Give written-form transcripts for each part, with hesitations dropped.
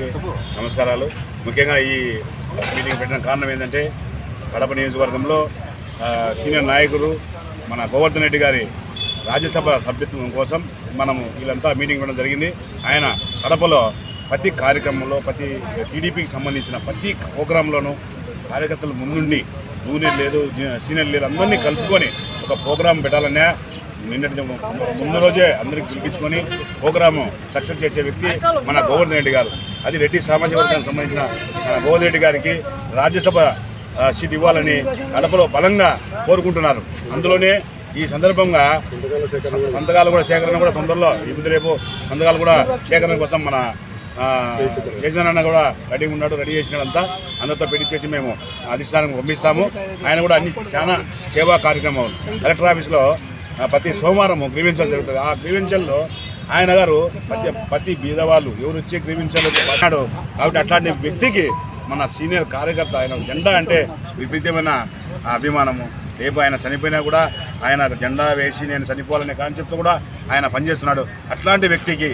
అందరికీ నమస్కారాలు. ముఖ్యంగా ఈ మీటింగ్ పెట్టిన కారణం ఏంటంటే కడప నియోజకవర్గంలో సీనియర్ నాయకులు మన గోవర్ధన్ రెడ్డి గారి రాజ్యసభ సభ్యత్వం కోసం మనము వీళ్ళంతా మీటింగ్ పెట్టడం జరిగింది. ఆయన కడపలో ప్రతి కార్యక్రమంలో ప్రతి టీడీపీకి సంబంధించిన ప్రతి ప్రోగ్రాంలోనూ కార్యకర్తలు ముందుండి జూనియర్ లేదు సీనియర్ లేదు అందరినీ కలుపుకొని ఒక ప్రోగ్రాం పెట్టాలనే నిన్నటి ముందు రోజే అందరికి పిలిపించుకొని ప్రోగ్రాము సక్సెస్ చేసే వ్యక్తి మన గోవర్ధన్ రెడ్డి గారు. అది రెడ్డి సామాజిక వర్గానికి సంబంధించిన మన గోవర్ధన్ రెడ్డి గారికి రాజ్యసభ సీట్ ఇవ్వాలని కడపలో బలంగా కోరుకుంటున్నారు. అందులోనే ఈ సందర్భంగా సంతకాలు కూడా సేకరణ కూడా తొందరలో ఇప్పుడు రేపు సంతకాలు కూడా సేకరణ కోసం మన జయచంద్రన్న కూడా రెడీ ఉన్నాడు, రెడీ చేసినాడంతా అందరితో పెట్టించేసి మేము అధిష్టానానికి పంపిస్తాము. ఆయన కూడా అన్ని చాలా సేవా కార్యక్రమాలు కలెక్టర్ ఆఫీస్లో ప్రతి సోమవారం గ్రీవెన్సల్ జరుగుతుంది. ఆ గ్రీవెన్సల్లో ఆయన గారు ప్రతి బీదవాళ్ళు ఎవరు వచ్చే గ్రీవెన్సల్ అన్నాడు కాబట్టి అట్లాంటి వ్యక్తికి మన సీనియర్ కార్యకర్త ఆయన జెండా అంటే విపరీతమైన అభిమానము. రేపు ఆయన చనిపోయినా కూడా ఆయన జెండా వేసి నేను చనిపోవాలనే కాన్సెప్ట్ కూడా ఆయన పనిచేస్తున్నాడు. అట్లాంటి వ్యక్తికి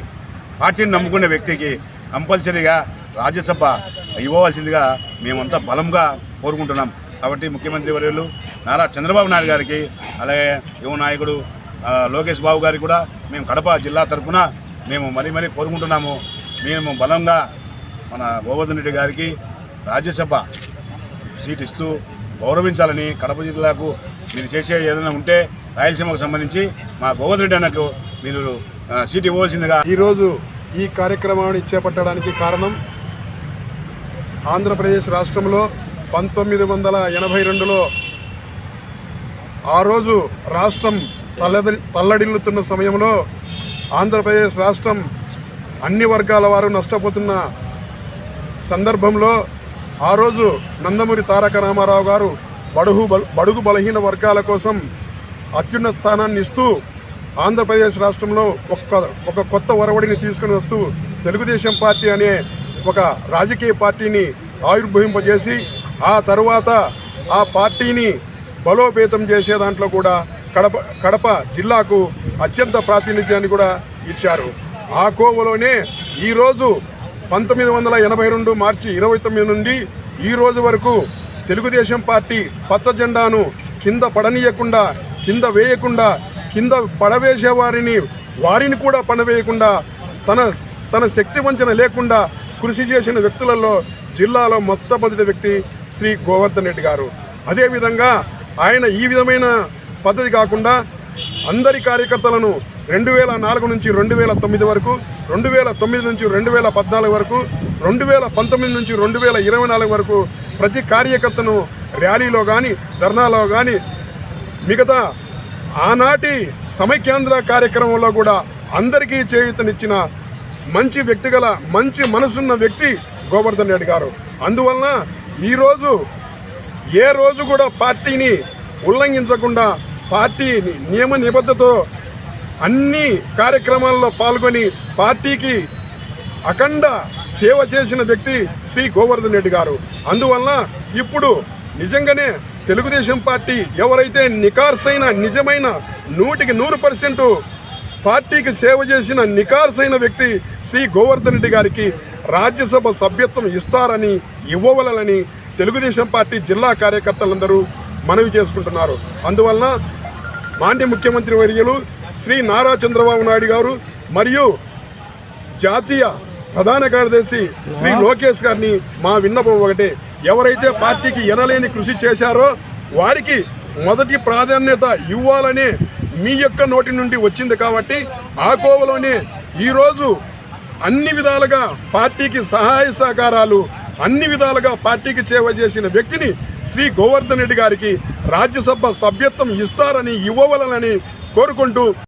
పార్టీని నమ్ముకునే వ్యక్తికి కంపల్సరీగా రాజ్యసభ ఇవ్వవలసిందిగా మేమంతా బలంగా కోరుకుంటున్నాం. కాబట్టి ముఖ్యమంత్రి వర్యులు నారా చంద్రబాబు నాయుడు గారికి అలాగే యువ నాయకుడు లోకేష్ బాబు గారికి కూడా మేము కడప జిల్లా తరఫున మేము మరీ కోరుకుంటున్నాము. మేము బలంగా మన గోవర్ధన్ రెడ్డి గారికి రాజ్యసభ సీట్ ఇస్తూ గౌరవించాలని కడప జిల్లాకు మీరు చేసే ఏదైనా ఉంటే రాయలసీమకు సంబంధించి మా గోవర్ధన్ రెడ్డి అన్నకు మీరు సీట్ ఇవ్వవలసిందిగా ఈరోజు ఈ కార్యక్రమాన్ని చేపట్టడానికి కారణం ఆంధ్రప్రదేశ్ రాష్ట్రంలో 1982లో ఆ రోజు రాష్ట్రం తల్లడిల్లుతున్న సమయంలో ఆంధ్రప్రదేశ్ రాష్ట్రం అన్ని వర్గాల వారు నష్టపోతున్న సందర్భంలో ఆ రోజు నందమూరి తారక రామారావు గారు బడుగు బలహీన వర్గాల కోసం అత్యున్నత స్థానాన్ని ఇస్తూ ఆంధ్రప్రదేశ్ రాష్ట్రంలో ఒక కొత్త ఒరవడిని తీసుకుని వస్తూ తెలుగుదేశం పార్టీ అనే ఒక రాజకీయ పార్టీని ఆవిర్భవింపజేసి ఆ తరువాత ఆ పార్టీని బలోపేతం చేసే దాంట్లో కూడా కడప జిల్లాకు అత్యంత ప్రాతినిధ్యాన్ని కూడా ఇచ్చారు. ఆ కోవలోనే ఈరోజు 1982 మార్చి 29 నుండి ఈ రోజు వరకు తెలుగుదేశం పార్టీ పచ్చ జెండాను కింద పడనీయకుండా కింద పడవేసే వారిని కూడా పడవేయకుండా తన శక్తి వంచన లేకుండా కృషి చేసిన వ్యక్తులలో జిల్లాలో మొట్టమొదటి వ్యక్తి శ్రీ గోవర్ధన్ రెడ్డి గారు. అదేవిధంగా ఆయన ఈ విధమైన పద్ధతి కాకుండా అందరి కార్యకర్తలను 2004 నుంచి 2009 వరకు, 2009 నుంచి 2014 వరకు, 2019 నుంచి 2024 వరకు ప్రతి కార్యకర్తను ర్యాలీలో కానీ ధర్నాలో కానీ మిగతా ఆనాటి సమైక్యాంధ్ర కార్యక్రమంలో కూడా అందరికీ చేయూతనిచ్చిన మంచి వ్యక్తి గల మంచి మనసున్న వ్యక్తి గోవర్ధన్ రెడ్డి గారు. అందువలన ఈరోజు ఏ రోజు కూడా పార్టీని ఉల్లంఘించకుండా పార్టీ నియమ నిబద్ధతతో అన్ని కార్యక్రమాల్లో పాల్గొని పార్టీకి అఖండ సేవ చేసిన వ్యక్తి శ్రీ గోవర్ధన్ రెడ్డి గారు. అందువలన ఇప్పుడు నిజంగానే తెలుగుదేశం పార్టీ ఎవరైతే నికార్సైన నిజమైన 100% పార్టీకి సేవ చేసిన నికార్సైన వ్యక్తి శ్రీ గోవర్ధన్ రెడ్డి గారికి రాజ్యసభ సభ్యత్వం ఇస్తారని ఇవ్వవలని తెలుగుదేశం పార్టీ జిల్లా కార్యకర్తలందరూ మనవి చేసుకుంటున్నారు. అందువలన మాన్య ముఖ్యమంత్రి వర్యులు శ్రీ నారా చంద్రబాబు నాయుడు గారు మరియు జాతీయ ప్రధాన కార్యదర్శి శ్రీ లోకేష్ గారిని మా విన్నపం ఒకటే, ఎవరైతే పార్టీకి ఎనలేని కృషి చేశారో వారికి మొదటి ప్రాధాన్యత ఇవ్వాలనే మీ యొక్క నోటి నుండి వచ్చింది. కాబట్టి ఆ కోవలోనే ఈరోజు అన్ని విధాలుగా పార్టీకి సహాయ సహకారాలు అన్ని విధాలుగా పార్టీకి సేవ చేసిన వ్యక్తిని శ్రీ గోవర్ధన్ రెడ్డి గారికి రాజ్యసభ సభ్యత్వం ఇస్తారని ఇవ్వవలనని కోరుకుంటూ